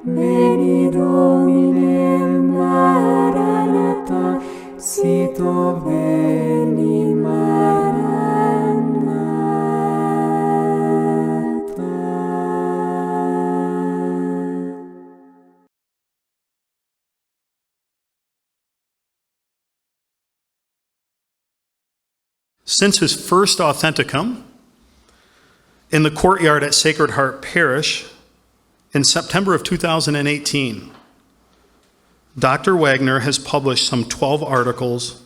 Veni Domine, Maranatha, Sito Veni Maranatha. Since his first authenticum in the courtyard at Sacred Heart Parish in September of 2018, Dr. Wagner has published some 12 articles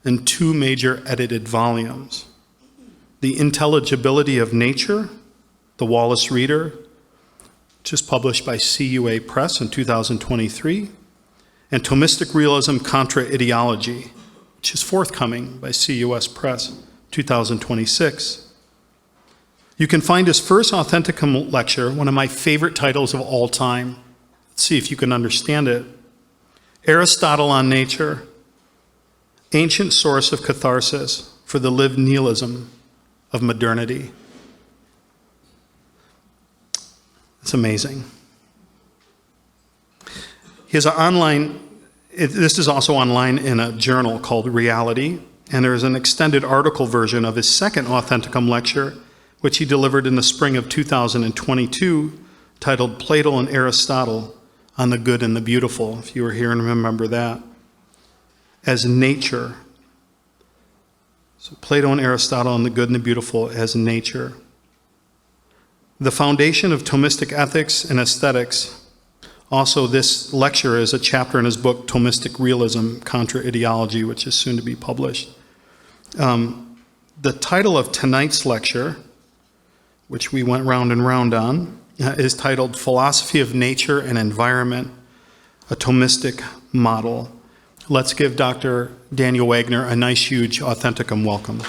and 2 major edited volumes. The Intelligibility of Nature, The Wallace Reader, which is published by CUA Press in 2023, and Thomistic Realism Contra Ideology, which is forthcoming by CUS Press, 2026. You can find his first authenticum lecture, one of my favorite titles of all time. Let's see if you can understand it. Aristotle on Nature, Ancient Source of Catharsis for the Lived Nihilism of Modernity. It's amazing. He has an online, this is also online in a journal called Reality, and there's an extended article version of his second authenticum lecture, which he delivered in the spring of 2022, titled Plato and Aristotle on the Good and the Beautiful, if you were here and remember that, as nature. So Plato and Aristotle on the Good and the Beautiful as nature. The foundation of Thomistic ethics and aesthetics. Also, this lecture is a chapter in his book, Thomistic Realism, Contra Ideology, which is soon to be published. The title of tonight's lecture, which we went round and round on, is titled Philosophy of Nature and Environment, a Thomistic Model. Let's give Dr. Daniel Wagner a nice, huge authenticum welcome. I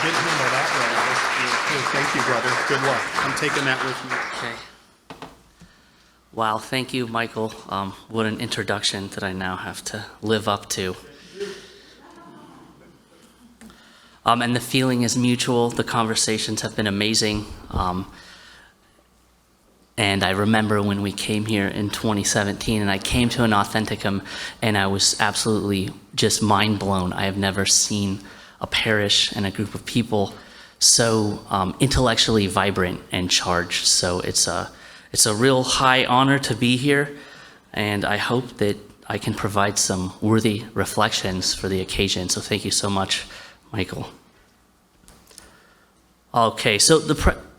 didn't handle that well. Thank you, brother. Good luck. I'm taking that with me. Okay. Wow, thank you, Michael. What an introduction that I now have to live up to. And the feeling is mutual. The conversations have been amazing. And I remember when we came here in 2017, and I came to an authenticum, and I was absolutely just mind blown. I have never seen a parish and a group of people so intellectually vibrant and charged. So it's a real high honor to be here, and I hope that I can provide some worthy reflections for the occasion. So thank you so much, Michael. Okay, so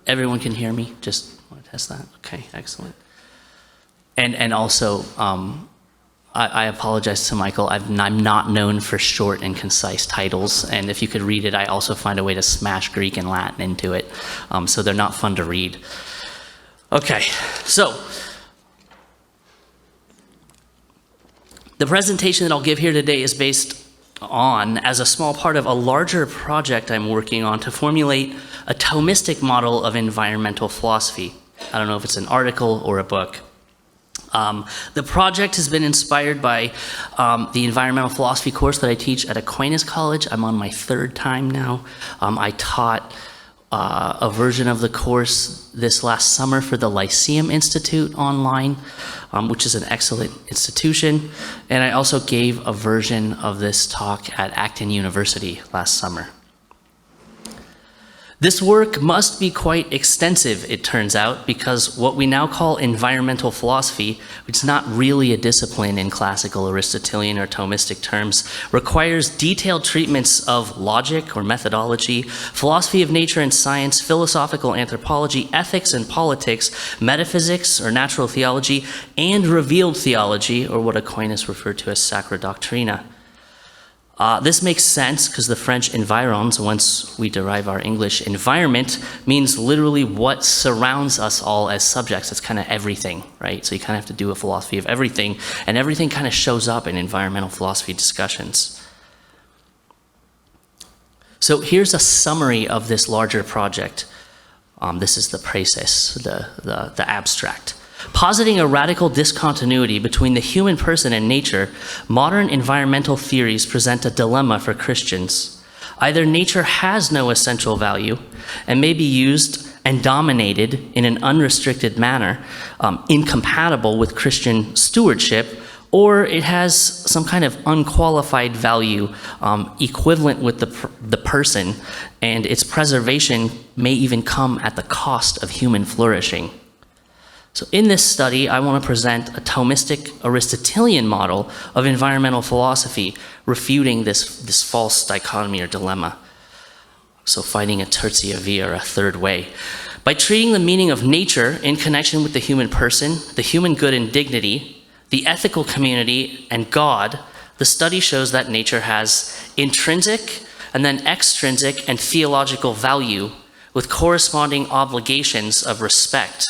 everyone can hear me? Just want to test that. Okay, excellent. And also, I apologize to Michael. I'm not known for short and concise titles, and if you could read it, I also find a way to smash Greek and Latin into it, so they're not fun to read. Okay, so the presentation that I'll give here today is based on as a small part of a larger project I'm working on to formulate a Thomistic model of environmental philosophy. I don't know if it's an article or a book. The project has been inspired by the environmental philosophy course that I teach at Aquinas College. I'm on my 3rd time now. I taught a version of the course this last summer for the Lyceum Institute online, which is an excellent institution. And I also gave a version of this talk at Acton University last summer. This work must be quite extensive, it turns out, because what we now call environmental philosophy, which is not really a discipline in classical Aristotelian or Thomistic terms, requires detailed treatments of logic or methodology, philosophy of nature and science, philosophical anthropology, ethics and politics, metaphysics or natural theology, and revealed theology, or what Aquinas referred to as sacra doctrina. This makes sense because the French environs, once we derive our English environment, means literally what surrounds us all as subjects. It's kind of everything, right? So you kind of have to do a philosophy of everything, and everything kind of shows up in environmental philosophy discussions. So here's a summary of this larger project. This is the praesis, the abstract. Positing a radical discontinuity between the human person and nature, modern environmental theories present a dilemma for Christians. Either nature has no essential value and may be used and dominated in an unrestricted manner, incompatible with Christian stewardship, or it has some kind of unqualified value equivalent with the person, and its preservation may even come at the cost of human flourishing. So in this study, I want to present a Thomistic Aristotelian model of environmental philosophy, refuting this false dichotomy or dilemma. So finding a tertia via, or a third way. By treating the meaning of nature in connection with the human person, the human good and dignity, the ethical community, and God, the study shows that nature has intrinsic and then extrinsic and theological value with corresponding obligations of respect,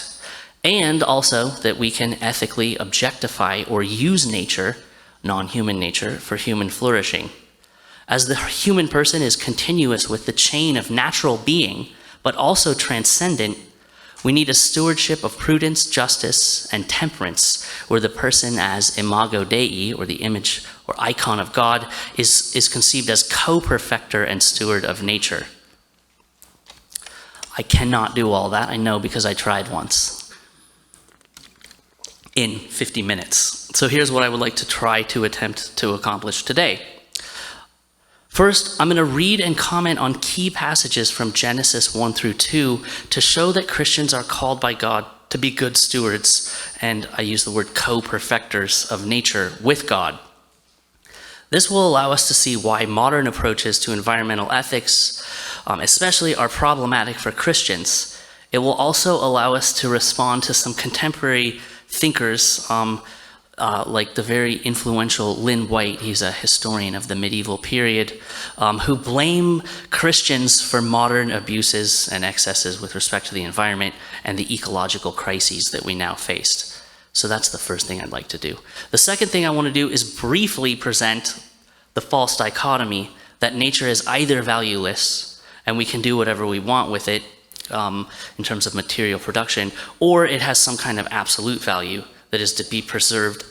and also that we can ethically objectify or use nature, non-human nature, for human flourishing. As the human person is continuous with the chain of natural being, but also transcendent, we need a stewardship of prudence, justice, and temperance, where the person as imago Dei, or the image or icon of God, is conceived as co-perfecter and steward of nature. I cannot do all that, I know, because I tried once in 50 minutes. So here's what I would like to try to attempt to accomplish today. First, I'm going to read and comment on key passages from Genesis 1 through 2 to show that Christians are called by God to be good stewards, and I use the word co-perfecters of nature with God. This will allow us to see why modern approaches to environmental ethics, especially, are problematic for Christians. It will also allow us to respond to some contemporary thinkers, like the very influential Lynn White, he's a historian of the medieval period, who blame Christians for modern abuses and excesses with respect to the environment and the ecological crises that we now face. So that's the first thing I'd like to do. The second thing I want to do is briefly present the false dichotomy that nature is either valueless and we can do whatever we want with it in terms of material production, or it has some kind of absolute value that is to be preserved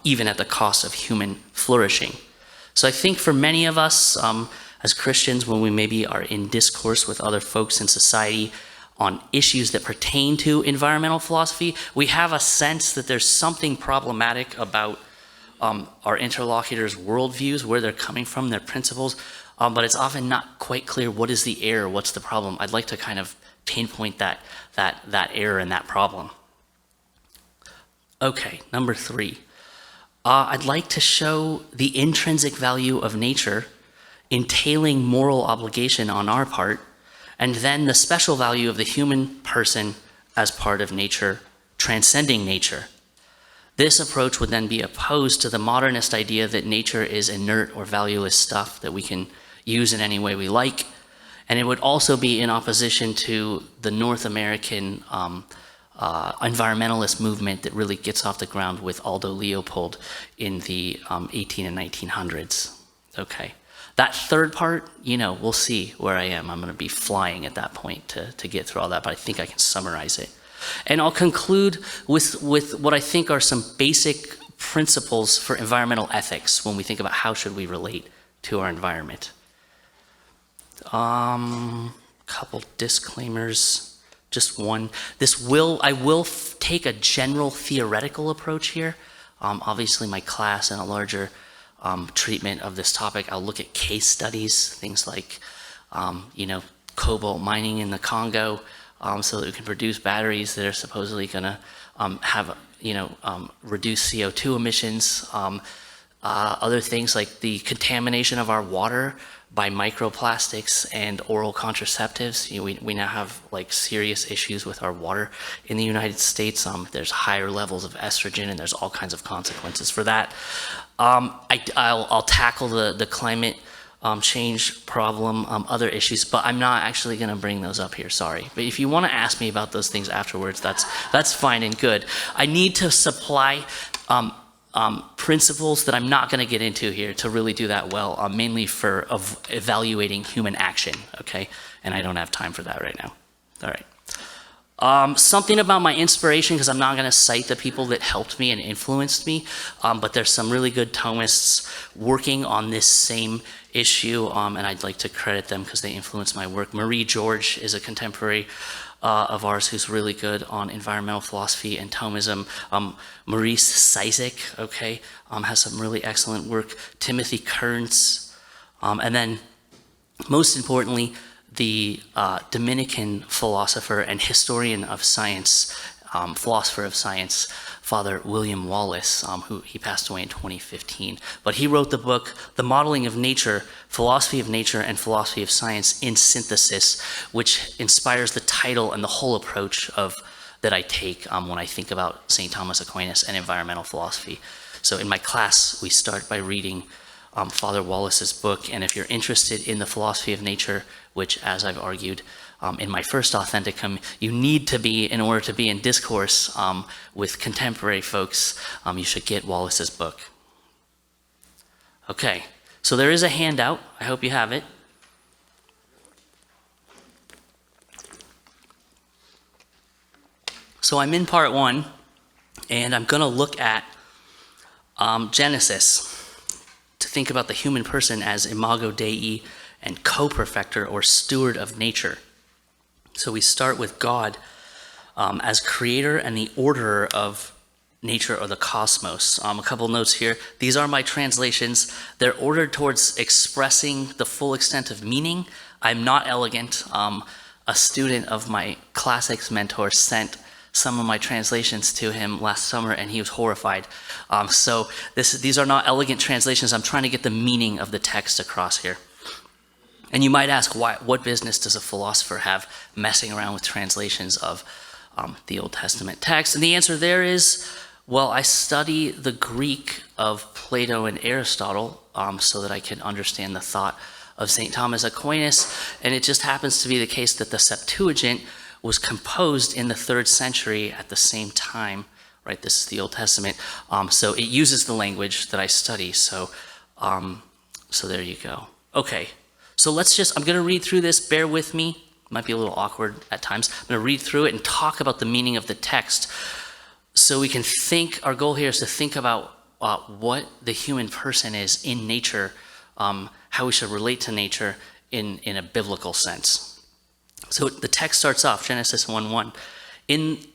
even at the cost of human flourishing. So I think for many of us as Christians, when we maybe are in discourse with other folks in society on issues that pertain to environmental philosophy, we have a sense that there's something problematic about our interlocutors' worldviews, where they're coming from, their principles, but it's often not quite clear what is the error, what's the problem. I'd like to kind of pinpoint that error and that problem. Okay, number 3. I'd like to show the intrinsic value of nature entailing moral obligation on our part, and then the special value of the human person as part of nature, transcending nature. This approach would then be opposed to the modernist idea that nature is inert or valueless stuff that we can use in any way we like, and it would also be in opposition to the North American environmentalist movement that really gets off the ground with Aldo Leopold in the 18 and 1900s. Okay. That third part, we'll see where I am. I'm going to be flying at that point to get through all that, but I think I can summarize it. And I'll conclude with what I think are some basic principles for environmental ethics when we think about how should we relate to our environment. Couple disclaimers, just one. I will take a general theoretical approach here. Obviously my class and a larger treatment of this topic, I'll look at case studies, things like, cobalt mining in the Congo, so that we can produce batteries that are supposedly going to have, reduce CO2 emissions. Other things like the contamination of our water by microplastics and oral contraceptives. We now have serious issues with our water in the United States. There's higher levels of estrogen, and there's all kinds of consequences for that. I'll tackle the climate change problem, other issues, but I'm not actually going to bring those up here, sorry. But if you want to ask me about those things afterwards, that's fine and good. I need to supply principles that I'm not going to get into here to really do that well, mainly for evaluating human action, okay? And I don't have time for that right now. All right. Something about my inspiration, because I'm not going to cite the people that helped me and influenced me, but there's some really good Thomists working on this same issue, and I'd like to credit them because they influenced my work. Marie George is a contemporary of ours who's really good on environmental philosophy and Thomism. Maurice Cizik, okay, has some really excellent work. Timothy Kearns, and then most importantly, the Dominican philosopher and historian of science, philosopher of science, Father William Wallace, who he passed away in 2015. But he wrote the book, The Modeling of Nature, Philosophy of Nature and Philosophy of Science in Synthesis, which inspires the title and the whole approach that I take when I think about St. Thomas Aquinas and environmental philosophy. So in my class, we start by reading Father Wallace's book, and if you're interested in the philosophy of nature, which, as I've argued in my first Authenticum, you need to be in order to be in discourse with contemporary folks, you should get Wallace's book. Okay, so there is a handout. I hope you have it. So I'm in part 1, and I'm going to look at Genesis, to think about the human person as imago Dei and co-perfecter or steward of nature. So we start with God as creator and the orderer of nature or the cosmos. A couple notes here. These are my translations. They're ordered towards expressing the full extent of meaning. I'm not elegant. A student of my classics mentor sent some of my translations to him last summer, and he was horrified. So these are not elegant translations. I'm trying to get the meaning of the text across here. And you might ask, what business does a philosopher have messing around with translations of the Old Testament text? And the answer there is, well, I study the Greek of Plato and Aristotle so that I can understand the thought of St. Thomas Aquinas. And it just happens to be the case that the Septuagint was composed in the 3rd century at the same time, right? This is the Old Testament. So it uses the language that I study. So there you go. Okay, so I'm going to read through this. Bear with me. It might be a little awkward at times. I'm going to read through it and talk about the meaning of the text. So we can think, our goal here is to think about what the human person is in nature, how we should relate to nature in a biblical sense. So the text starts off, Genesis 1:1.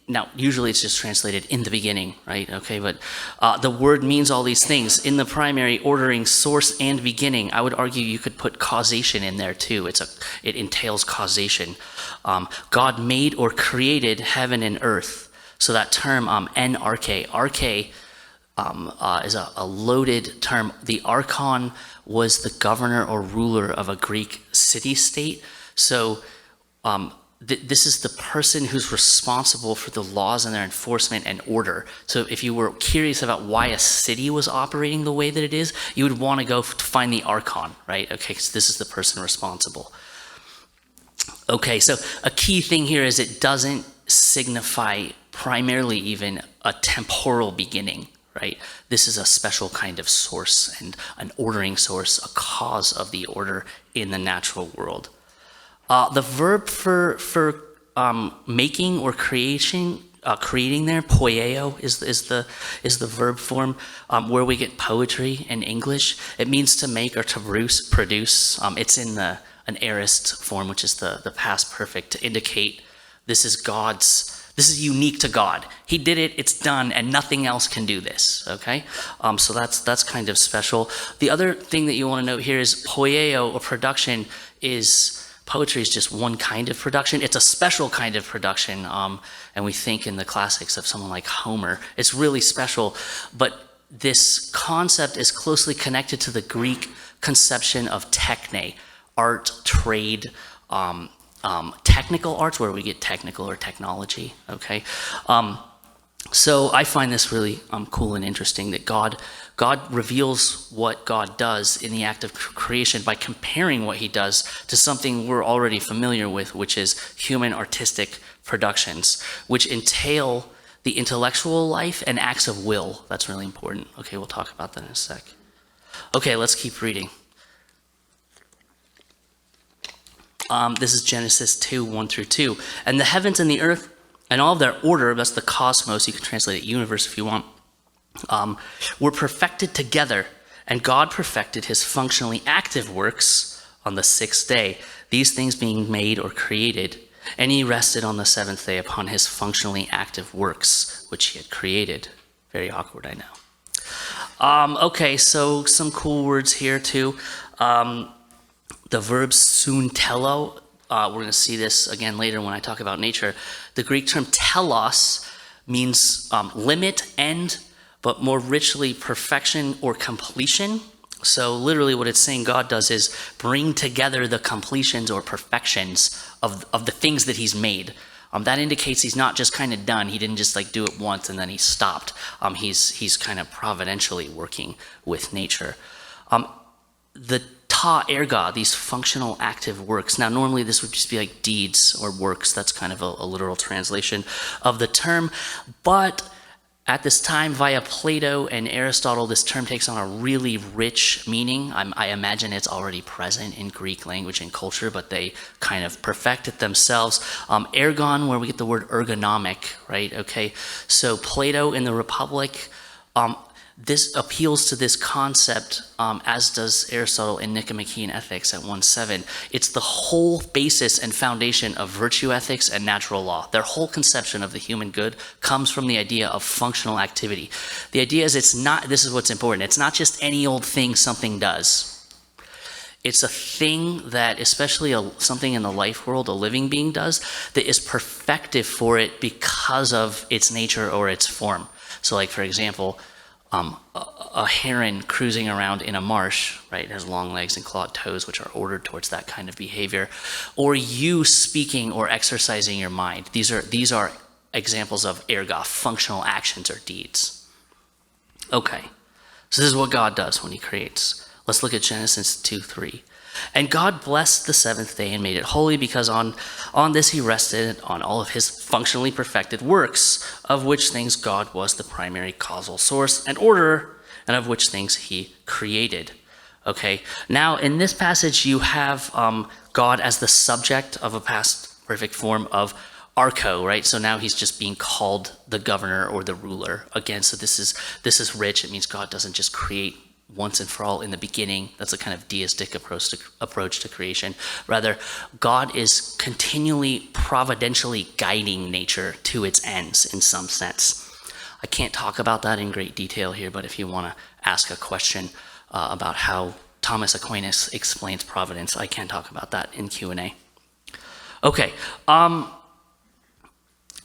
Now, usually it's just translated in the beginning, right? Okay, but the word means all these things. In the primary, ordering, source, and beginning. I would argue you could put causation in there too. It entails causation. God made or created heaven and earth. So that term, en arche. Arche is a loaded term. The archon was the governor or ruler of a Greek city-state. So this is the person who's responsible for the laws and their enforcement and order. So if you were curious about why a city was operating the way that it is, you would want to go to find the archon, right? Okay, so this is the person responsible. Okay, so a key thing here is it doesn't signify primarily even a temporal beginning, right? This is a special kind of source and an ordering source, a cause of the order in the natural world. The verb for making or creating there, poieo, is the verb form where we get poetry in English. It means to make or to produce. It's in an aorist form, which is the past perfect, to indicate this is unique to God. He did it, it's done, and nothing else can do this, okay? So that's kind of special. The other thing that you want to note here is poieo, or production, poetry is just one kind of production. It's a special kind of production, and we think in the classics of someone like Homer. It's really special, but this concept is closely connected to the Greek conception of techne, art, trade, technical arts, where we get technical or technology, okay? So I find this really cool and interesting that God reveals what God does in the act of creation by comparing what he does to something we're already familiar with, which is human artistic productions, which entail the intellectual life and acts of will. That's really important. Okay, we'll talk about that in a sec. Okay, let's keep reading. This is Genesis 2:1-2. And the heavens and the earth and all of their order, that's the cosmos, you can translate it universe if you want, were perfected together, and God perfected his functionally active works on the sixth day, these things being made or created, and he rested on the seventh day upon his functionally active works, which he had created. Very awkward, I know. Okay, so some cool words here too. The verb suntelo, we're going to see this again later when I talk about nature. The Greek term telos means limit, end, but more richly perfection or completion. So literally what it's saying God does is bring together the completions or perfections of the things that he's made. That indicates he's not just kind of done. He didn't just like do it once and then he stopped. He's kind of providentially working with nature. The ta erga, these functional active works. Now normally this would just be like deeds or works. That's kind of a literal translation of the term. But at this time, via Plato and Aristotle, this term takes on a really rich meaning. I imagine it's already present in Greek language and culture, but they kind of perfect it themselves. Ergon, where we get the word ergonomic, right? Okay, so Plato in the Republic, this appeals to this concept, as does Aristotle in Nicomachean Ethics at 1:7. It's the whole basis and foundation of virtue ethics and natural law. Their whole conception of the human good comes from the idea of functional activity. The idea is it's not, this is what's important, it's not just any old thing something does. It's a thing that, especially something in the life world, a living being does, that is perfective for it because of its nature or its form. So like, for example, a heron cruising around in a marsh, right, has long legs and clawed toes, which are ordered towards that kind of behavior, or you speaking or exercising your mind. These are examples of erga, functional actions or deeds. Okay, so this is what God does when he creates. Let's look at Genesis 2:3. And God blessed the seventh day and made it holy, because on this he rested on all of his functionally perfected works, of which things God was the primary causal source and orderer, and of which things he created. Okay, now in this passage you have God as the subject of a past perfect form of archo, right? So now he's just being called the governor or the ruler. Again, so this is rich. It means God doesn't just create once and for all in the beginning. That's a kind of deistic approach to creation. Rather, God is continually providentially guiding nature to its ends in some sense. I can't talk about that in great detail here, but if you want to ask a question about how Thomas Aquinas explains providence, I can talk about that in Q&A. Okay,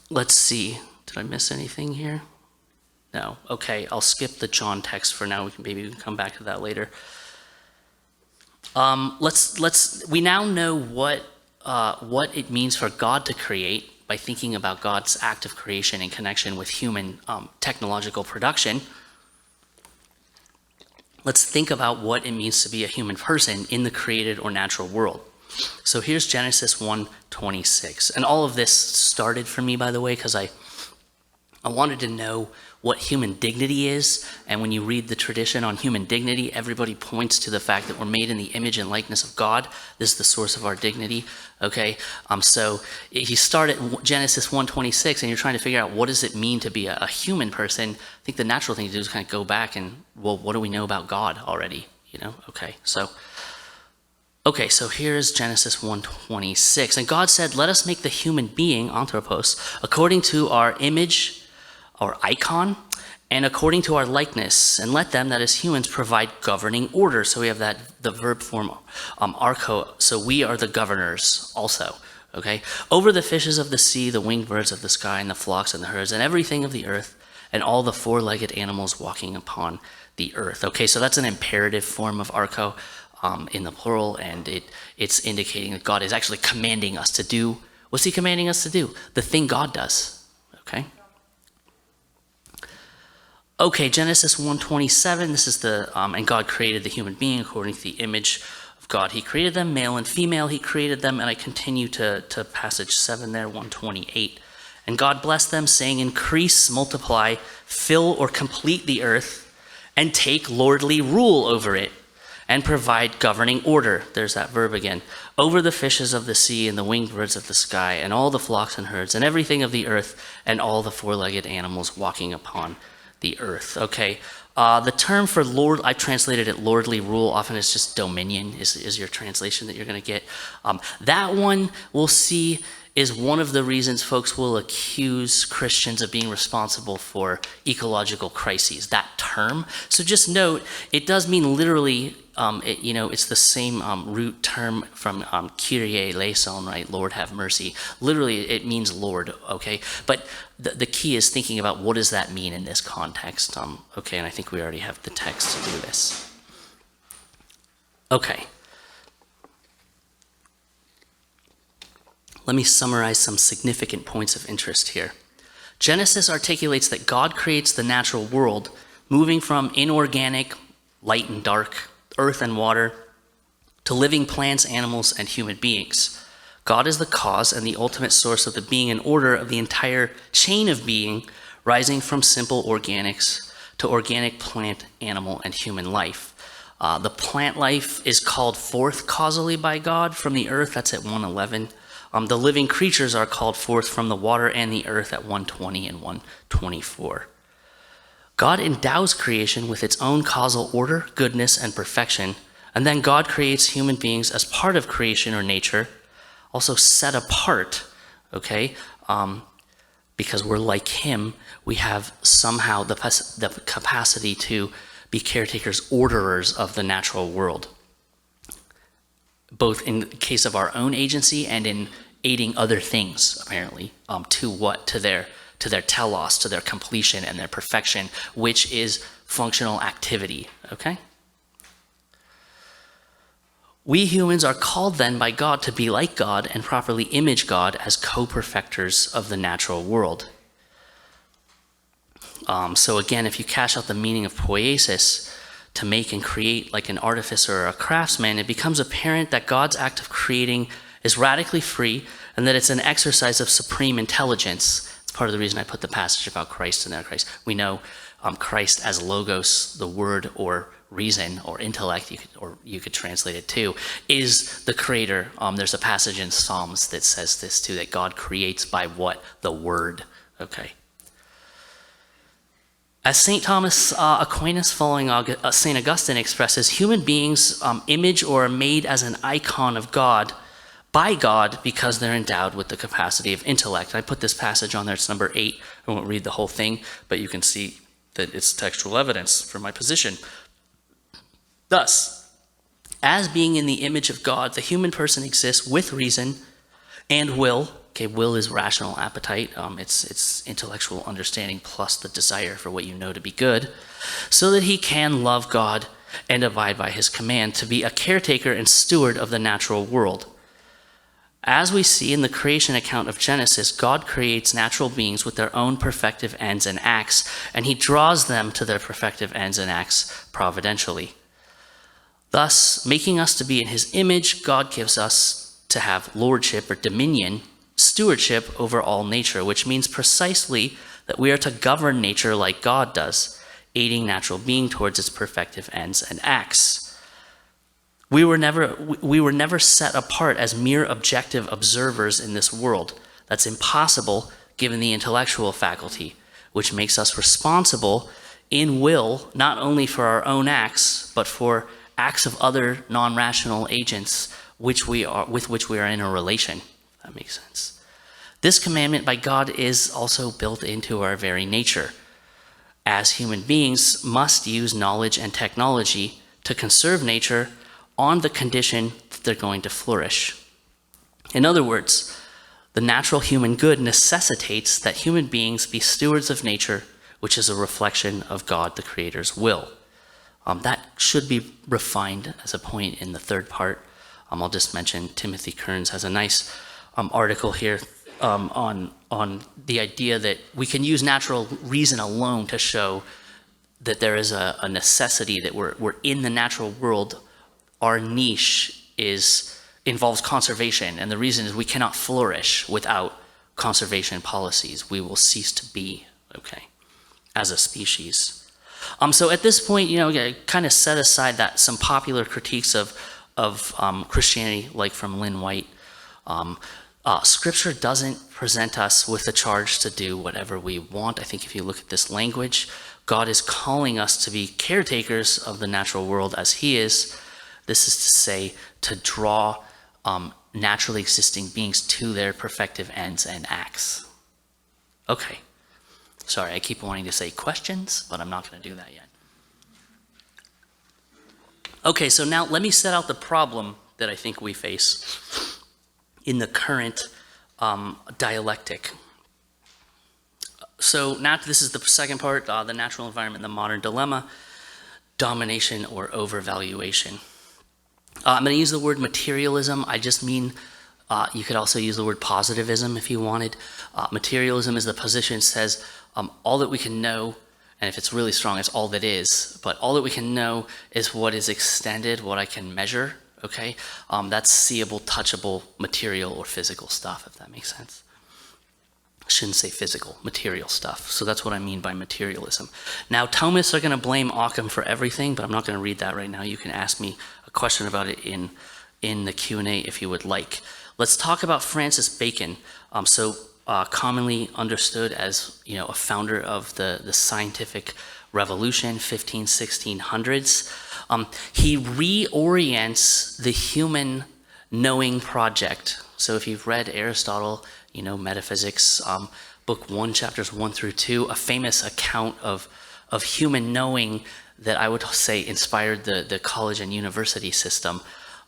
let's see. Did I miss anything here? No. Okay, I'll skip the John text for now. Maybe we can come back to that later. We now know what it means for God to create by thinking about God's act of creation in connection with human technological production. Let's think about what it means to be a human person in the created or natural world. So here's Genesis 1:26. And all of this started for me, by the way, because I wanted to know what human dignity is. And when you read the tradition on human dignity, everybody points to the fact that we're made in the image and likeness of God. This is the source of our dignity. Okay, so you start at Genesis 1:26 and you're trying to figure out what does it mean to be a human person. I think the natural thing to do is kind of go back and, well, what do we know about God already? You know, okay, so here's Genesis 1:26. And God said, let us make the human being, anthropos, according to our image, our icon, and according to our likeness, and let them, that is humans, provide governing order. So we have the verb form archo, so we are the governors also, okay? Over the fishes of the sea, the winged birds of the sky, and the flocks and the herds, and everything of the earth, and all the four-legged animals walking upon the earth. Okay, so that's an imperative form of archo in the plural, and it's indicating that God is actually commanding us to do, what's he commanding us to do? The thing God does, okay? Okay, Genesis 1:27, this is and God created the human being according to the image of God. He created them, male and female, he created them, and I continue to passage 7 there, 1:28. And God blessed them, saying, increase, multiply, fill or complete the earth, and take lordly rule over it. and provide governing order, there's that verb again, over the fishes of the sea and the winged birds of the sky and all the flocks and herds and everything of the earth and all the four-legged animals walking upon the earth. Okay, the term for Lord, I've translated it lordly rule. Often it's just dominion is your translation that you're going to get. That one we'll see is one of the reasons folks will accuse Christians of being responsible for ecological crises, that term. So just note, it does mean literally, it's the same root term from Kyrie eleison, right? Lord have mercy. Literally, it means Lord, okay? But the key is thinking about what does that mean in this context, okay? And I think we already have the text to do this. Okay. Let me summarize some significant points of interest here. Genesis articulates that God creates the natural world, moving from inorganic, light and dark, earth and water, to living plants, animals, and human beings. God is the cause and the ultimate source of the being and order of the entire chain of being, rising from simple organics to organic plant, animal, and human life. The plant life is called forth causally by God from the earth, that's at 111. The living creatures are called forth from the water and the earth at 120 and 124. God endows creation with its own causal order, goodness, and perfection, and then God creates human beings as part of creation or nature, also set apart, okay? Because we're like him, we have somehow the capacity to be caretakers, orderers of the natural world, both in the case of our own agency and in aiding other things, apparently, to their telos, to their completion and their perfection, which is functional activity, okay? We humans are called then by God to be like God and properly image God as co-perfecters of the natural world. So again, if you cash out the meaning of poiesis, to make and create like an artificer or a craftsman, it becomes apparent that God's act of creating is radically free and that it's an exercise of supreme intelligence. It's part of the reason I put the passage about Christ in there. Christ. We know Christ as logos, the word or reason or intellect, you could translate it too, is the creator. There's a passage in Psalms that says this too, that God creates by what? The word, okay? As St. Thomas Aquinas, following St. Augustine, expresses, human beings image or are made as an icon of God, by God, because they're endowed with the capacity of intellect. I put this passage on there, it's number 8. I won't read the whole thing, but you can see that it's textual evidence for my position. Thus, as being in the image of God, the human person exists with reason and will. Okay, will is rational appetite. It's intellectual understanding plus the desire for what you know to be good, so that he can love God and abide by his command to be a caretaker and steward of the natural world. As we see in the creation account of Genesis, God creates natural beings with their own perfective ends and acts, and he draws them to their perfective ends and acts providentially. Thus, making us to be in his image, God gives us to have lordship or dominion, stewardship over all nature, which means precisely that we are to govern nature like God does, aiding natural being towards its perfective ends and acts. We were never set apart as mere objective observers in this world. That's impossible given the intellectual faculty, which makes us responsible in will, not only for our own acts, but for acts of other non-rational agents with which we are in a relation. That makes sense. This commandment by God is also built into our very nature. As human beings must use knowledge and technology to conserve nature on the condition that they're going to flourish. In other words, the natural human good necessitates that human beings be stewards of nature, which is a reflection of God, the Creator's will. That should be refined as a point in the third part. I'll just mention Timothy Kearns has a nice article here on the idea that we can use natural reason alone to show that there is a necessity that we're in the natural world. Our niche involves conservation, and the reason is we cannot flourish without conservation policies. We will cease to be, okay, as a species. So at this point, kind of set aside that some popular critiques of Christianity, like from Lynn White. Scripture doesn't present us with the charge to do whatever we want. I think if you look at this language, God is calling us to be caretakers of the natural world as he is. This is to say, to draw naturally existing beings to their perfective ends and acts. Okay. Sorry, I keep wanting to say questions, but I'm not going to do that yet. Okay, so now let me set out the problem that I think we face in the current dialectic. So now this is the second part, the natural environment, the modern dilemma, domination or overvaluation. I'm going to use the word materialism. I just mean, you could also use the word positivism if you wanted. Materialism is the position that says all that we can know, and if it's really strong, it's all that is, but all that we can know is what is extended, what I can measure, okay? That's seeable, touchable, material, or physical stuff, if that makes sense. I shouldn't say physical, material stuff. So that's what I mean by materialism. Now, Thomists are going to blame Occam for everything, but I'm not going to read that right now. You can ask me a question about it in the Q&A if you would like. Let's talk about Francis Bacon. Commonly understood as a founder of the scientific revolution, 1600s. He reorients the human knowing project. So if you've read Aristotle, Metaphysics, book 1, chapters 1 through 2, a famous account of human knowing that I would say inspired the college and university system.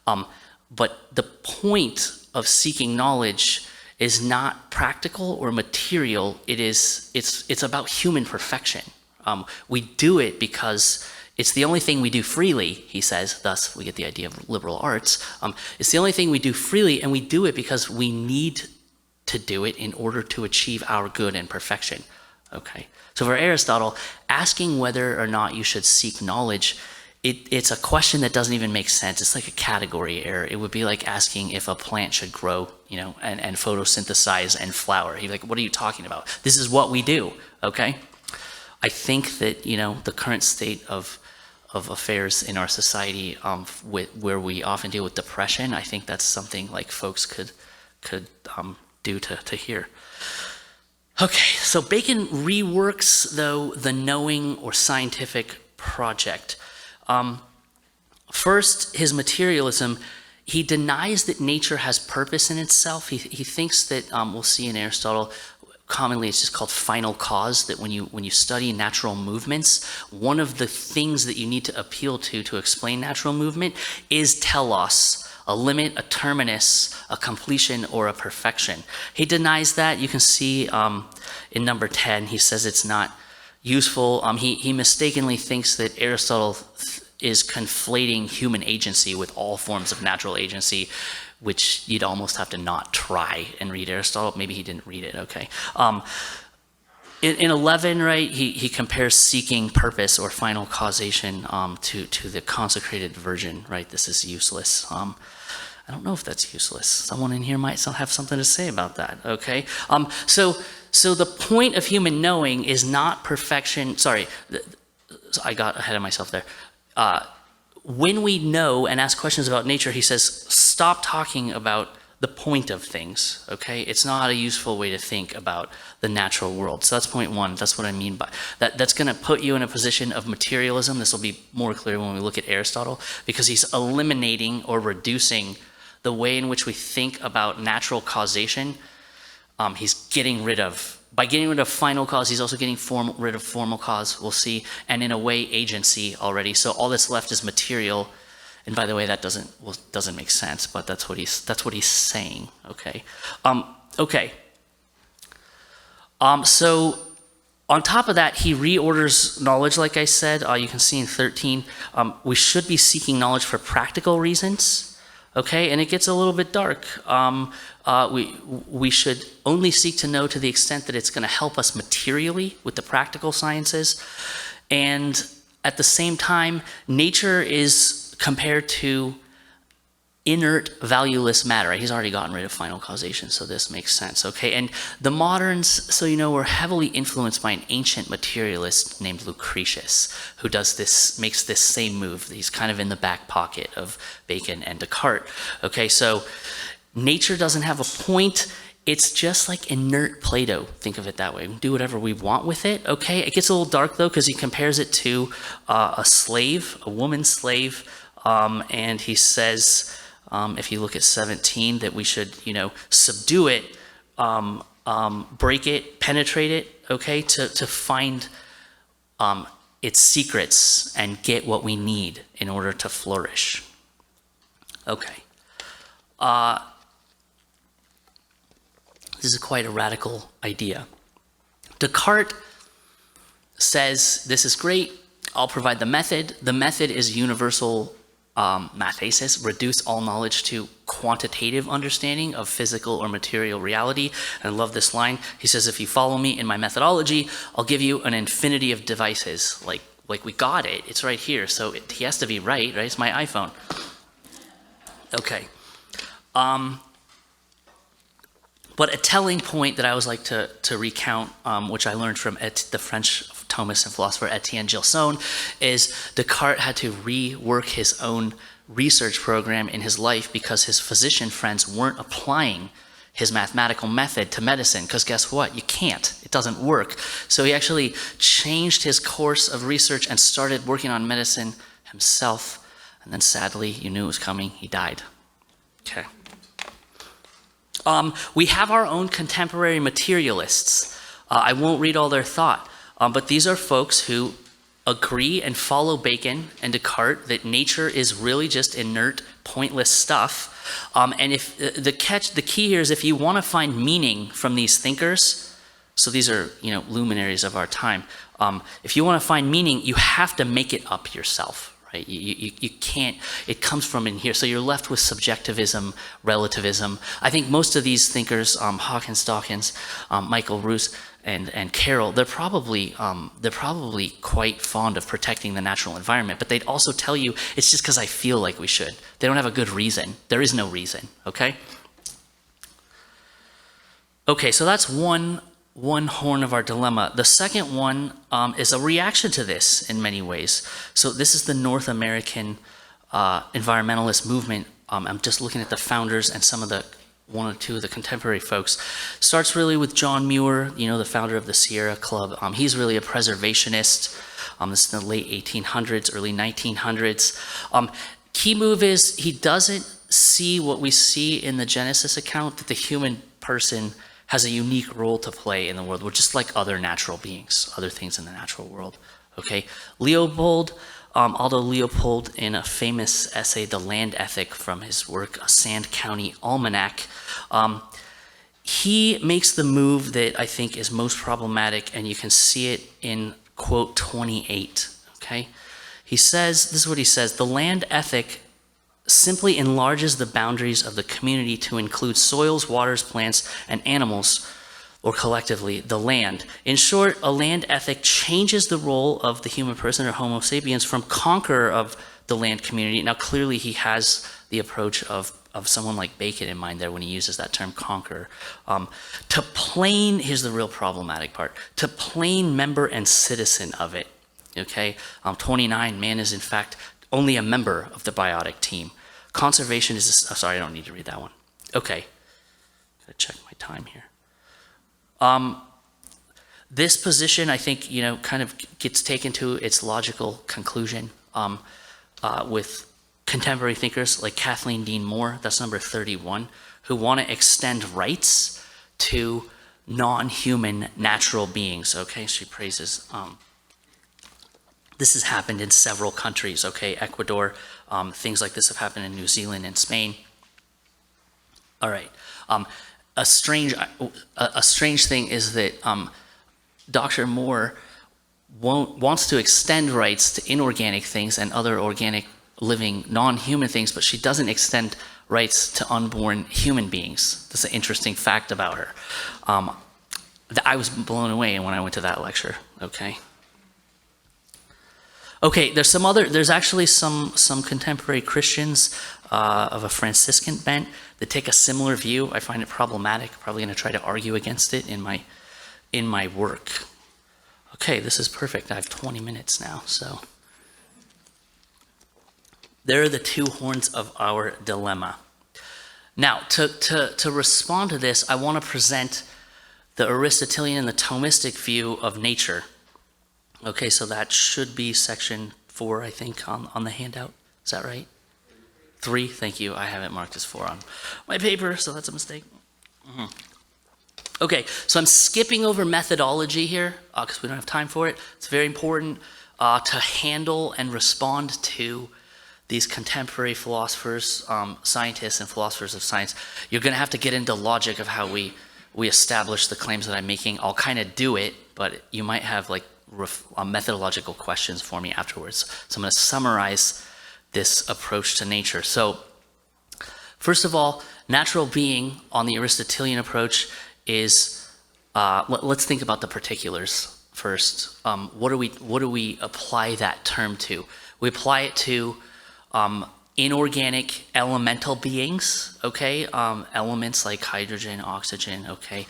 But the point of seeking knowledge is not practical or material. It's about human perfection. We do it because it's the only thing we do freely, he says, thus we get the idea of liberal arts. It's the only thing we do freely, and we do it because we need to do it in order to achieve our good and perfection. Okay. So for Aristotle, asking whether or not you should seek knowledge, it's a question that doesn't even make sense. It's like a category error. It would be like asking if a plant should grow, and photosynthesize and flower. He'd be like, what are you talking about? This is what we do, okay? I think that, the current state of affairs in our society, where we often deal with depression, I think that's something like folks could do to hear. Okay, so Bacon reworks, though, the knowing or scientific project. First, his materialism, he denies that nature has purpose in itself. He thinks that, we'll see in Aristotle, commonly it's just called final cause, that when you study natural movements, one of the things that you need to appeal to explain natural movement is telos, a limit, a terminus, a completion, or a perfection. He denies that. You can see in number 10, he says it's not useful. He mistakenly thinks that Aristotle is conflating human agency with all forms of natural agency, which you'd almost have to not try and read Aristotle. Maybe he didn't read it, okay. In 11, right, he compares seeking purpose or final causation to the consecrated virgin, right? This is useless. I don't know if that's useless. Someone in here might have something to say about that, okay? So the point of human knowing is not perfection. Sorry, I got ahead of myself there. When we know and ask questions about nature, he says, stop talking about the point of things, okay? It's not a useful way to think about the natural world. So that's point one. That's what I mean by that. That's going to put you in a position of materialism. This will be more clear when we look at Aristotle, because he's eliminating or reducing the way in which we think about natural causation. He's getting rid of, by getting rid of final cause, he's also getting rid of formal cause, we'll see, and in a way, agency already. So all that's left is material. And by the way, that doesn't make sense, but that's what he's saying. Okay. So on top of that, he reorders knowledge. Like I said, you can see in 13, we should be seeking knowledge for practical reasons. Okay, and it gets a little bit dark. We should only seek to know to the extent that it's going to help us materially with the practical sciences, and at the same time, nature is compared to inert, valueless matter. Right? He's already gotten rid of final causation, so this makes sense, okay? And the moderns, so you know, were heavily influenced by an ancient materialist named Lucretius, who makes this same move. He's kind of in the back pocket of Bacon and Descartes, okay? So nature doesn't have a point. It's just like inert Play-Doh. Think of it that way. We can do whatever we want with it, okay? It gets a little dark, though, because he compares it to a slave, a woman slave, and he says, if you look at 17, that we should, you know, subdue it, break it, penetrate it, okay, to find its secrets and get what we need in order to flourish. Okay. This is quite a radical idea. Descartes says, this is great, I'll provide the method. The method is universal mathesis, reduce all knowledge to quantitative understanding of physical or material reality. And I love this line. He says, if you follow me in my methodology, I'll give you an infinity of devices. Like we got it, it's right here. So he has to be right? It's my iPhone. Okay. But a telling point that I always like to recount, which I learned from the French Thomist and philosopher Etienne Gilson, is Descartes had to rework his own research program in his life because his physician friends weren't applying his mathematical method to medicine, because guess what? You can't. It doesn't work. So he actually changed his course of research and started working on medicine himself. And then sadly, you knew it was coming, he died. Okay. We have our own contemporary materialists. I won't read all their thought, but these are folks who agree and follow Bacon and Descartes that nature is really just inert, pointless stuff. And if the key here is if you want to find meaning from these thinkers, so these are, you know, luminaries of our time. If you want to find meaning, you have to make it up yourself. Right? You can't, it comes from in here. So you're left with subjectivism, relativism. I think most of these thinkers, Hawkins, Dawkins, Michael Ruse, and Carroll, they're probably quite fond of protecting the natural environment, but they'd also tell you, it's just because I feel like we should. They don't have a good reason. There is no reason, okay? Okay, so that's one horn of our dilemma. The second one is a reaction to this in many ways. So this is the North American environmentalist movement. I'm just looking at the founders and some of the one or two of the contemporary folks. Starts really with John Muir, you know, the founder of the Sierra Club. He's really a preservationist. This is in the late 1800s, early 1900s. Key move is he doesn't see what we see in the Genesis account, that the human person has a unique role to play in the world. We're just like other natural beings, other things in the natural world, okay? Leopold, Aldo Leopold, in a famous essay, The Land Ethic, from his work, A Sand County Almanac, he makes the move that I think is most problematic, and you can see it in quote 28, okay? He says, this is what he says, the land ethic simply enlarges the boundaries of the community to include soils, waters, plants, and animals, or collectively, the land. In short, a land ethic changes the role of the human person, or Homo sapiens, from conqueror of the land community. Now, clearly, he has the approach of someone like Bacon in mind there when he uses that term conqueror. To plain, here's the real problematic part, to plain member and citizen of it, okay? 29, man is in fact only a member of the biotic team. Conservation is, sorry, I don't need to read that one. Okay, gotta check my time here. This position, I think, you know, kind of gets taken to its logical conclusion with contemporary thinkers like Kathleen Dean Moore, that's number 31, who want to extend rights to non-human natural beings, okay? She praises, this has happened in several countries, okay? Ecuador, things like this have happened in New Zealand and Spain. All right, a strange thing is that Dr. Moore wants to extend rights to inorganic things and other organic living non-human things, but she doesn't extend rights to unborn human beings. That's an interesting fact about her. I was blown away when I went to that lecture, okay? Okay, there's actually some contemporary Christians of a Franciscan bent that take a similar view. I find it problematic. Probably going to try to argue against it in my work. Okay, this is perfect. I have 20 minutes now, so. There are the two horns of our dilemma. Now, to respond to this, I want to present the Aristotelian and the Thomistic view of nature. Okay, so that should be section 4, I think, on the handout. Is that right? 3, thank you. I have it marked as 4 on my paper, so that's a mistake. Okay, so I'm skipping over methodology here because we don't have time for it. It's very important to handle and respond to these contemporary philosophers, scientists, and philosophers of science. You're going to have to get into logic of how we establish the claims that I'm making. I'll kind of do it, but you might have like methodological questions for me afterwards. So I'm going to summarize this approach to nature. So first of all, natural being on the Aristotelian approach is, let's think about the particulars first. What do we apply that term to? We apply it to inorganic elemental beings, okay? Elements like hydrogen, oxygen, okay?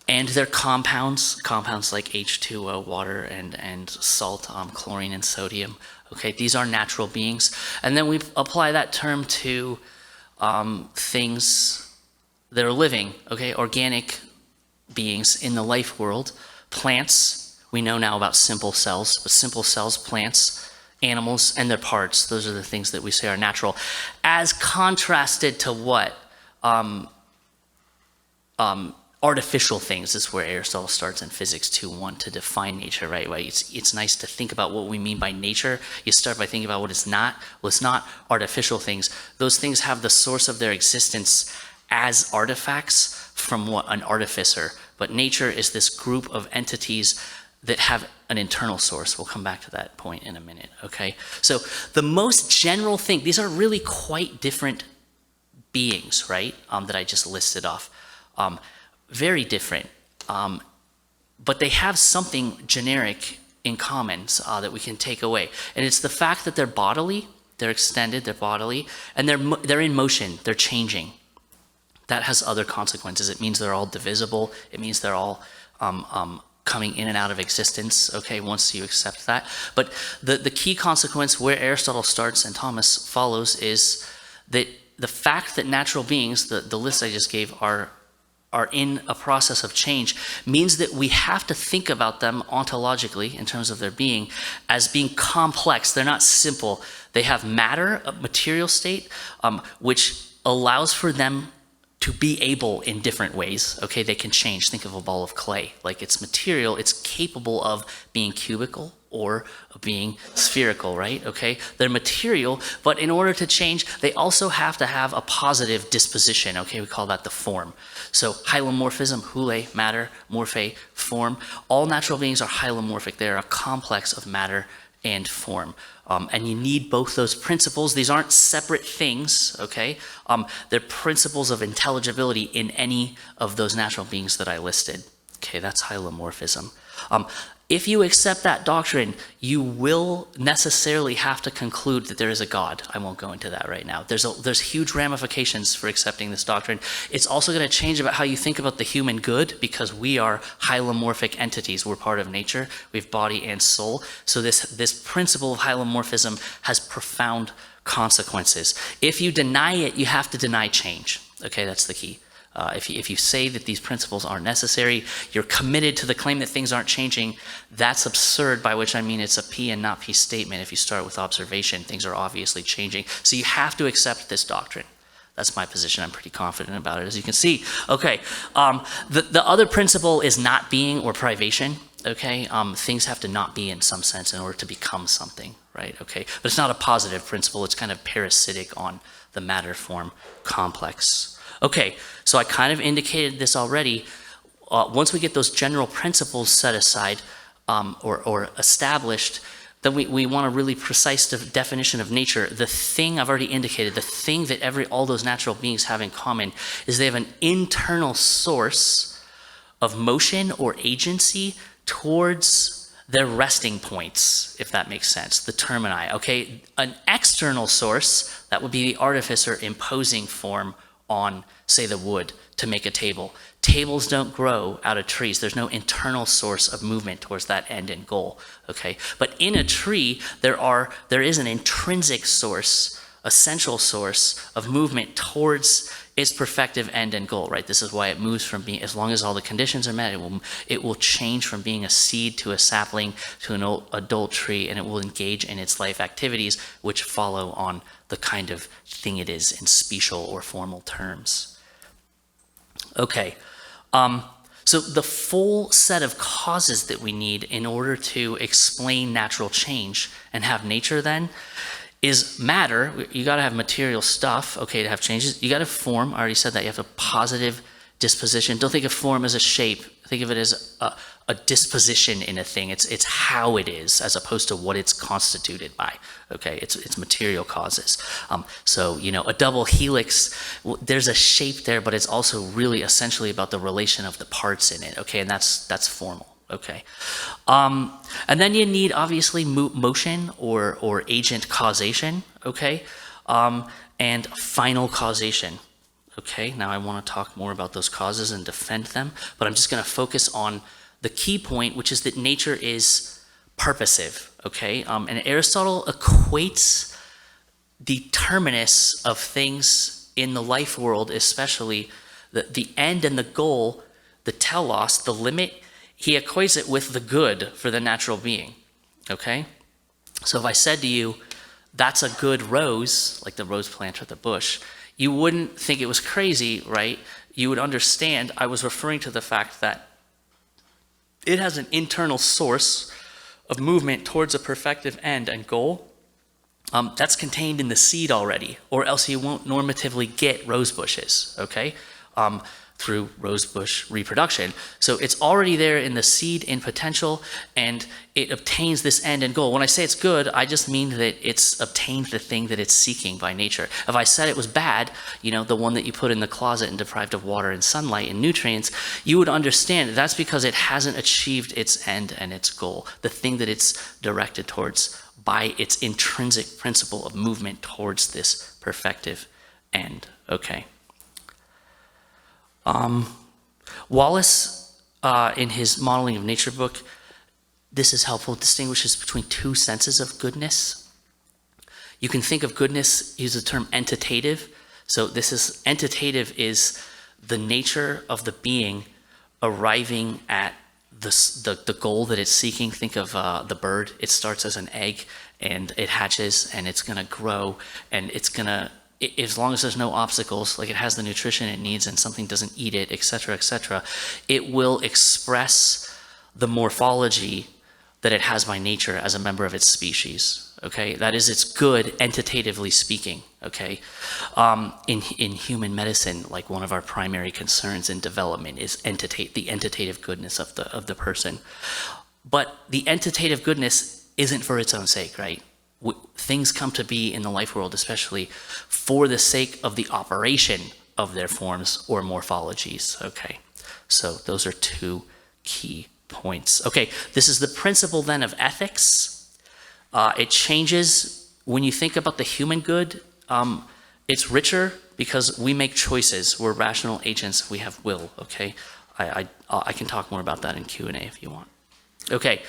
And their compounds like H2O, water, and salt, chlorine and sodium, okay? These are natural beings. And then we apply that term to things that are living, okay? Organic beings in the life world. Plants, we know now about simple cells, but simple cells, plants, animals, and their parts, those are the things that we say are natural. As contrasted to what? Artificial things is where Aristotle starts in Physics 2:1 to define nature, right? It's nice to think about what we mean by nature. You start by thinking about what it's not. Well, it's not artificial things. Those things have the source of their existence as artifacts from an artificer. But nature is this group of entities that have an internal source. We'll come back to that point in a minute, okay? So the most general thing, these are really quite different beings, right? That I just listed off. Very different, but they have something generic in common that we can take away. And it's the fact that they're bodily, they're extended, they're bodily, and they're in motion, they're changing. That has other consequences. It means they're all divisible. It means they're all coming in and out of existence, okay, once you accept that. But the key consequence where Aristotle starts and Thomas follows is that the fact that natural beings, the list I just gave, are in a process of change means that we have to think about them ontologically in terms of their being as being complex. They're not simple. They have matter, a material state, which allows for them to be able in different ways, okay? They can change. Think of a ball of clay. Like it's material, it's capable of being cubical or being spherical, right? Okay? They're material, but in order to change, they also have to have a positive disposition, okay? We call that the form. So hylomorphism, hule, matter, morphe, form. All natural beings are hylomorphic. They're a complex of matter and form. And you need both those principles. These aren't separate things, okay? They're principles of intelligibility in any of those natural beings that I listed. Okay, that's hylomorphism. If you accept that doctrine, you will necessarily have to conclude that there is a God. I won't go into that right now. There's huge ramifications for accepting this doctrine. It's also going to change about how you think about the human good, because we are hylomorphic entities. We're part of nature. We have body and soul. So this principle of hylomorphism has profound consequences. If you deny it, you have to deny change. Okay, that's the key. If you say that these principles aren't necessary, you're committed to the claim that things aren't changing. That's absurd, by which I mean it's a P and not P statement. If you start with observation, things are obviously changing. So you have to accept this doctrine. That's my position. I'm pretty confident about it, as you can see. Okay, the other principle is not being or privation. Okay, things have to not be in some sense in order to become something, right? Okay, but it's not a positive principle. It's kind of parasitic on the matter-form complex. Okay, so I kind of indicated this already. Once we get those general principles set aside or established, then we want a really precise definition of nature. The thing I've already indicated, the thing that all those natural beings have in common is they have an internal source of motion or agency towards they're resting points, if that makes sense, the termini, okay? An external source, that would be the artificer imposing form on, say, the wood to make a table. Tables don't grow out of trees. There's no internal source of movement towards that end and goal, okay? But in a tree, there is an intrinsic source, a central source of movement towards its perfective end and goal, right? This is why it moves from being, as long as all the conditions are met, it will change from being a seed to a sapling to an adult tree, and it will engage in its life activities, which follow on the kind of thing it is in special or formal terms. Okay, so the full set of causes that we need in order to explain natural change and have nature then is matter. You got to have material stuff, okay, to have changes. You got to form. I already said that. You have a positive disposition. Don't think of form as a shape. Think of it as a disposition in a thing. It's how it is as opposed to what it's constituted by. Okay, it's material causes. So, you know, a double helix, there's a shape there, but it's also really essentially about the relation of the parts in it. Okay, and that's formal. Okay, and then you need obviously motion or agent causation. Okay, and final causation. Okay, now I want to talk more about those causes and defend them, but I'm just going to focus on the key point, which is that nature is purposive. Okay, and Aristotle equates the terminus of things in the life world, especially the end and the goal, the telos, the limit. He equates it with the good for the natural being, okay? So if I said to you, that's a good rose, like the rose plant or the bush, you wouldn't think it was crazy, right? You would understand I was referring to the fact that it has an internal source of movement towards a perfective end and goal. That's contained in the seed already, or else you won't normatively get rose bushes, okay? Through rosebush reproduction. So it's already there in the seed in potential, and it obtains this end and goal. When I say it's good, I just mean that it's obtained the thing that it's seeking by nature. If I said it was bad, you know, the one that you put in the closet and deprived of water and sunlight and nutrients, you would understand that's because it hasn't achieved its end and its goal, the thing that it's directed towards by its intrinsic principle of movement towards this perfective end, okay? Wallace, in his Modeling of Nature book, this is helpful, distinguishes between two senses of goodness. You can think of goodness, use the term entitative. So entitative is the nature of the being arriving at the goal that it's seeking. Think of the bird. It starts as an egg and it hatches and it's gonna grow and it's gonna, as long as there's no obstacles, like it has the nutrition it needs and something doesn't eat it, etc., it will express the morphology that it has by nature as a member of its species, okay? That is, it's good entitatively speaking, okay? In human medicine, like one of our primary concerns in development is the entitative goodness of the person. But the entitative goodness isn't for its own sake, right? Things come to be in the life world, especially for the sake of the operation of their forms or morphologies, okay? So those are two key points. Okay, this is the principle then of ethics. It changes when you think about the human good. It's richer because we make choices. We're rational agents. We have will, okay? I can talk more about that in Q&A if you want. Okay.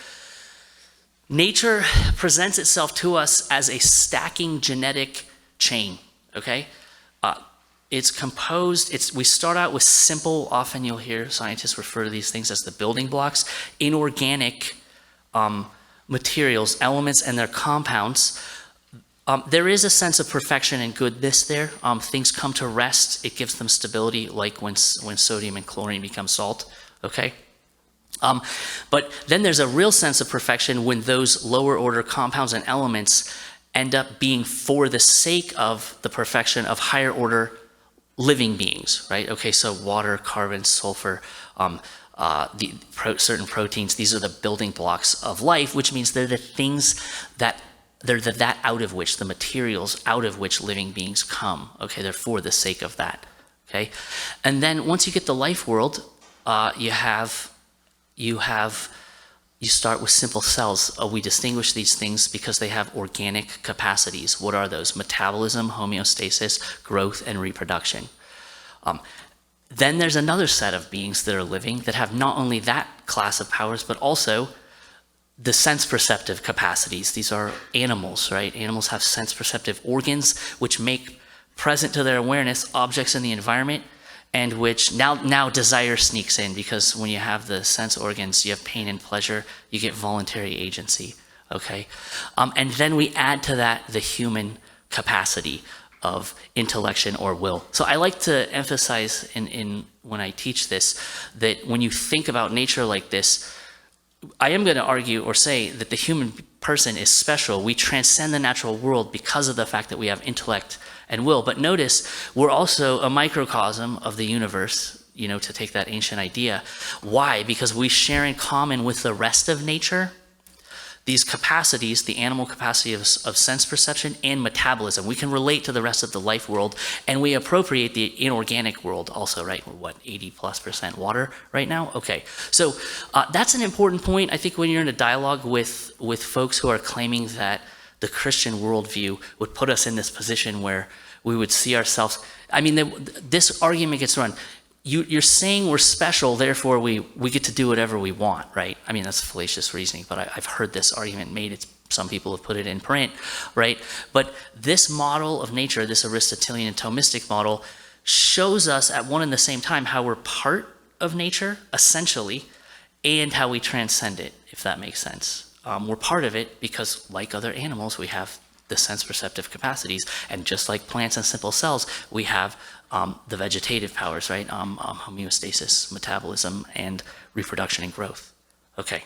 Nature presents itself to us as a stacking genetic chain, okay? It's composed, we start out with simple, often you'll hear scientists refer to these things as the building blocks, inorganic materials, elements, and their compounds. There is a sense of perfection and goodness there. Things come to rest, it gives them stability, like when sodium and chlorine become salt, okay? But then there's a real sense of perfection when those lower order compounds and elements end up being for the sake of the perfection of higher order living beings, right? Okay, so water, carbon, sulfur, certain proteins, these are the building blocks of life, which means they're the things that, that out of which, the materials out of which living beings come, okay? They're for the sake of that, okay? And then once you get the life world, you have you start with simple cells. We distinguish these things because they have organic capacities. What are those? Metabolism, homeostasis, growth, and reproduction. Then there's another set of beings that are living that have not only that class of powers, but also the sense perceptive capacities. These are animals, right? Animals have sense perceptive organs which make present to their awareness objects in the environment, and which now desire sneaks in, because when you have the sense organs, you have pain and pleasure, you get voluntary agency, okay? And then we add to that the human capacity of intellection or will. So I like to emphasize in when I teach this, that when you think about nature like this, I am going to argue or say that the human person is special. We transcend the natural world because of the fact that we have intellect and will. But notice, we're also a microcosm of the universe, you know, to take that ancient idea. Why? Because we share in common with the rest of nature these capacities, the animal capacity of sense perception and metabolism. We can relate to the rest of the life world, and we appropriate the inorganic world also, right? We're what, 80+% water right now? Okay, so that's an important point. I think when you're in a dialogue with folks who are claiming that the Christian worldview would put us in this position where we would see ourselves, I mean, this argument gets run. You're saying we're special, therefore we get to do whatever we want, right? I mean, that's fallacious reasoning, but I've heard this argument made. Some people have put it in print, right? But this model of nature, this Aristotelian and Thomistic model, shows us at one and the same time how we're part of nature, essentially, and how we transcend it, if that makes sense. We're part of it because, like other animals, we have the sense perceptive capacities, and just like plants and simple cells, we have the vegetative powers, right? Homeostasis, metabolism, and reproduction and growth. Okay.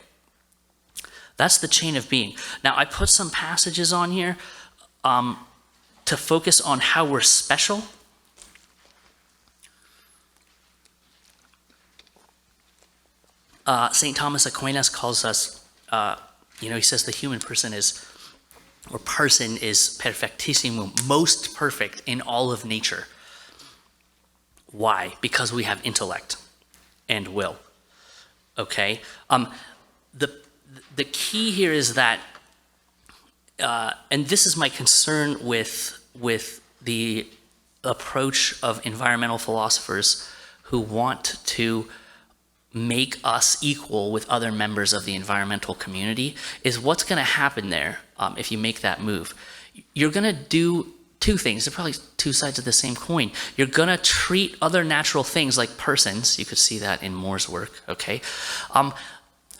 That's the chain of being. Now, I put some passages on here to focus on how we're special. St. Thomas Aquinas calls us, he says the human person is perfectissimum, most perfect in all of nature. Why? Because we have intellect and will. Okay? The key here is that, and this is my concern with the approach of environmental philosophers who want to make us equal with other members of the environmental community, is what's going to happen there if you make that move. You're going to do two things. They're probably two sides of the same coin. You're going to treat other natural things like persons. You could see that in More's work, okay?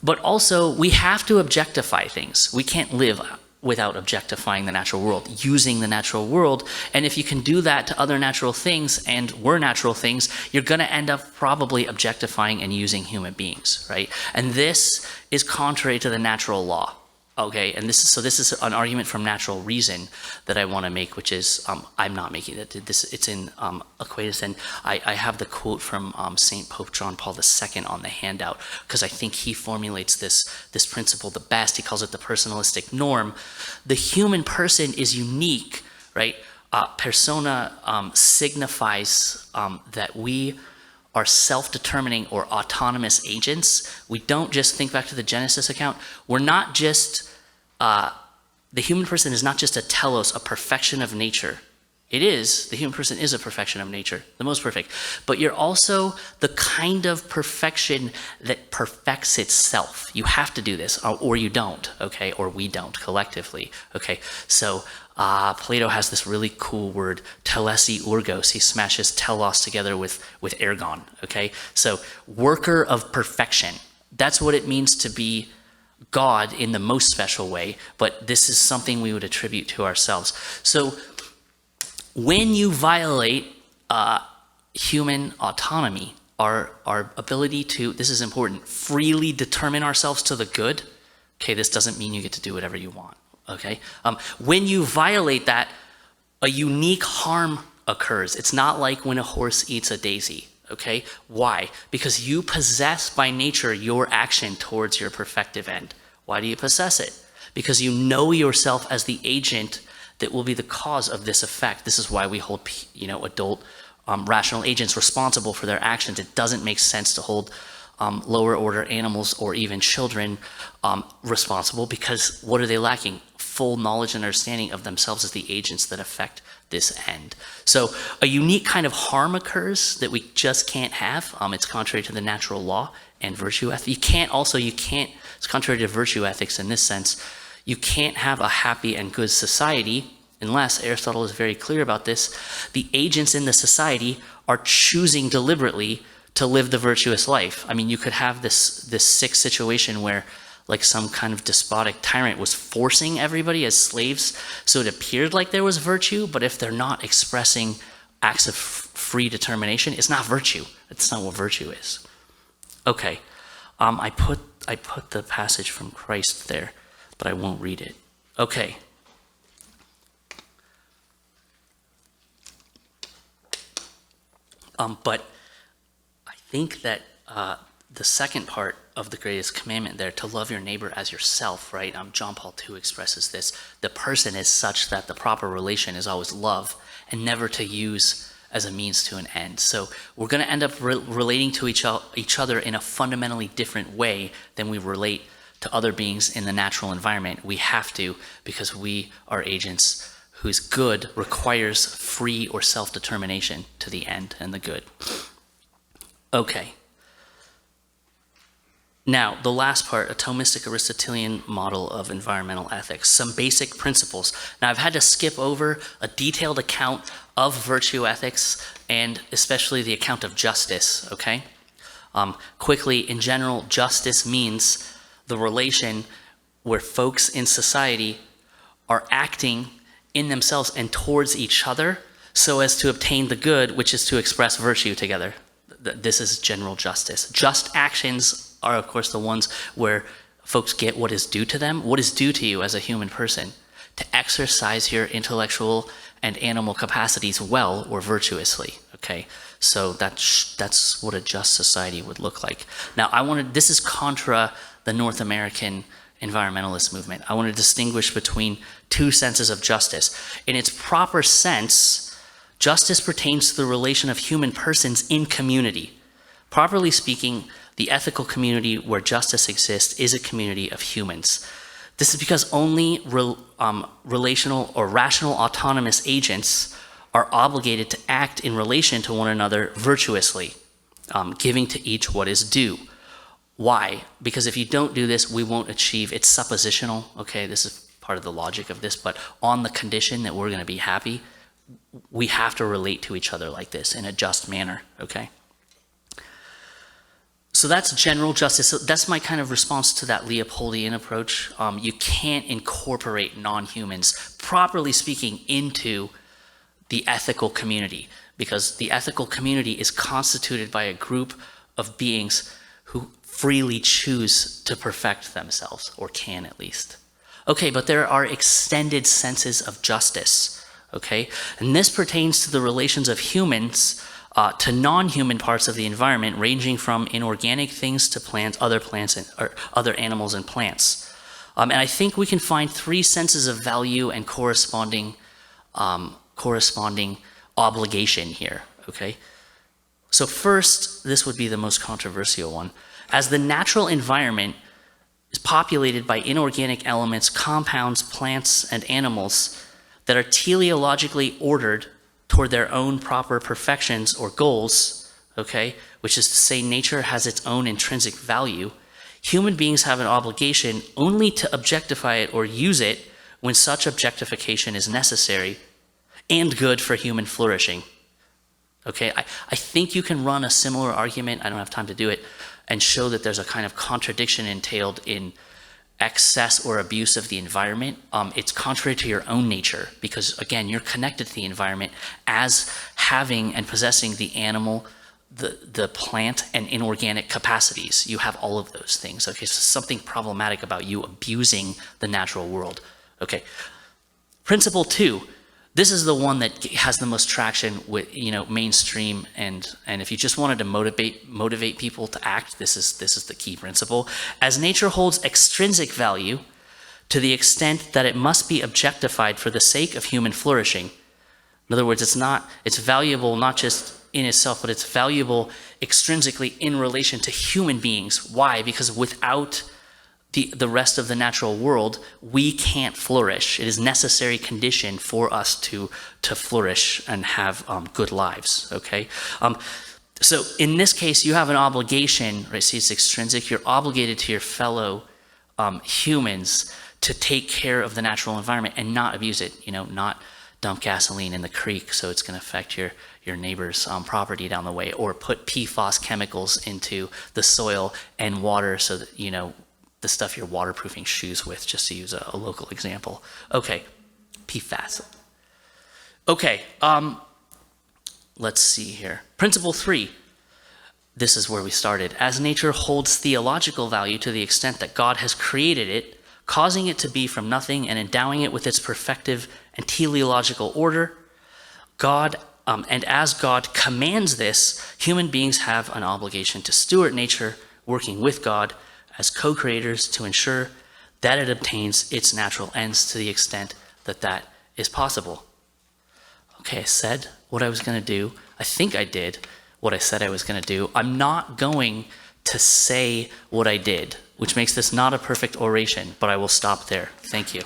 But also, we have to objectify things. We can't live without objectifying the natural world, using the natural world. And if you can do that to other natural things, and we're natural things, you're going to end up probably objectifying and using human beings, right? And this is contrary to the natural law. Okay, and this is an argument from natural reason that I want to make, which is I'm not making it. It's in Aquinas, and I have the quote from Saint Pope John Paul II on the handout, because I think he formulates this principle the best. He calls it the personalistic norm. The human person is unique, right? Persona signifies that we are self-determining or autonomous agents. We don't just think back to the Genesis account. We're not just, the human person is not just a telos, a perfection of nature. It is, the human person is a perfection of nature, the most perfect. But you're also the kind of perfection that perfects itself. You have to do this, or you don't, okay? Or we don't, collectively, okay? So, Plato has this really cool word, telesi urgos. He smashes telos together with ergon, okay? So, worker of perfection. That's what it means to be God in the most special way, but this is something we would attribute to ourselves. So, when you violate human autonomy, our ability to, this is important, freely determine ourselves to the good, okay, this doesn't mean you get to do whatever you want. Okay, when you violate that, a unique harm occurs. It's not like when a horse eats a daisy, okay? Why? Because you possess by nature your action towards your perfective end. Why do you possess it? Because you know yourself as the agent that will be the cause of this effect. This is why we hold, adult rational agents responsible for their actions. It doesn't make sense to hold lower order animals or even children responsible, because what are they lacking? Full knowledge and understanding of themselves as the agents that affect this end. So a unique kind of harm occurs that we just can't have. It's contrary to the natural law and virtue ethics. It's contrary to virtue ethics in this sense. You can't have a happy and good society unless, Aristotle is very clear about this, the agents in the society are choosing deliberately to live the virtuous life. I mean, you could have this sick situation where like some kind of despotic tyrant was forcing everybody as slaves, so it appeared like there was virtue, but if they're not expressing acts of free determination, it's not virtue. It's not what virtue is. Okay, I put the passage from Christ there, but I won't read it. Okay. But I think that the second part of the greatest commandment there, to love your neighbor as yourself, right? John Paul II expresses this. The person is such that the proper relation is always love and never to use as a means to an end. So we're going to end up relating to each other in a fundamentally different way than we relate to other beings in the natural environment. We have to, because we are agents whose good requires free or self-determination to the end and the good. Okay. Now, the last part, a Thomistic Aristotelian model of environmental ethics, some basic principles. Now, I've had to skip over a detailed account of virtue ethics and especially the account of justice, okay? Quickly, in general, justice means the relation where folks in society are acting in themselves and towards each other so as to obtain the good, which is to express virtue together. This is general justice. Just actions are, of course, the ones where folks get what is due to them. What is due to you as a human person? To exercise your intellectual and animal capacities well or virtuously, okay? So that's what a just society would look like. Now, this is contra the North American environmentalist movement. I want to distinguish between two senses of justice. In its proper sense, justice pertains to the relation of human persons in community. Properly speaking, the ethical community where justice exists is a community of humans. This is because only relational or rational autonomous agents are obligated to act in relation to one another virtuously, giving to each what is due. Why? Because if you don't do this, we won't achieve, it's suppositional, okay? This is part of the logic of this, but on the condition that we're gonna be happy, we have to relate to each other like this in a just manner, okay? So that's general justice. So that's my kind of response to that Leopoldian approach. You can't incorporate non-humans, properly speaking, into the ethical community, because the ethical community is constituted by a group of beings who freely choose to perfect themselves, or can at least. Okay, but there are extended senses of justice, okay? And this pertains to the relations of humans to non-human parts of the environment, ranging from inorganic things to plants, or other animals and plants. And I think we can find three senses of value and corresponding obligation here, okay? So first, this would be the most controversial one. As the natural environment is populated by inorganic elements, compounds, plants, and animals that are teleologically ordered toward their own proper perfections or goals, okay, which is to say nature has its own intrinsic value, human beings have an obligation only to objectify it or use it when such objectification is necessary and good for human flourishing. Okay, I think you can run a similar argument, I don't have time to do it, and show that there's a kind of contradiction entailed in excess or abuse of the environment. It's contrary to your own nature because, again, you're connected to the environment as having and possessing the animal, the plant, and inorganic capacities. You have all of those things. Okay, so something problematic about you abusing the natural world. Okay, principle 2. This is the one that has the most traction with mainstream, and if you just wanted to motivate people to act, this is the key principle. As nature holds extrinsic value to the extent that it must be objectified for the sake of human flourishing. In other words, it's valuable not just in itself, but it's valuable extrinsically in relation to human beings. Why? Because without the rest of the natural world, we can't flourish. It is a necessary condition for us to flourish and have good lives, okay? So in this case, you have an obligation, right? See, it's extrinsic. You're obligated to your fellow humans to take care of the natural environment and not abuse it, not dump gasoline in the creek so it's going to affect your neighbor's property down the way, or put PFAS chemicals into the soil and water so that, the stuff you're waterproofing shoes with, just to use a local example. Okay, PFAS. Okay, let's see here. Principle 3. This is where we started. As nature holds theological value to the extent that God has created it, causing it to be from nothing and endowing it with its perfective and teleological order, and as God commands this, human beings have an obligation to steward nature, working with God as co-creators to ensure that it obtains its natural ends to the extent that that is possible. Okay, I said what I was going to do. I think I did what I said I was going to do. I'm not going to say what I did, which makes this not a perfect oration, but I will stop there. Thank you.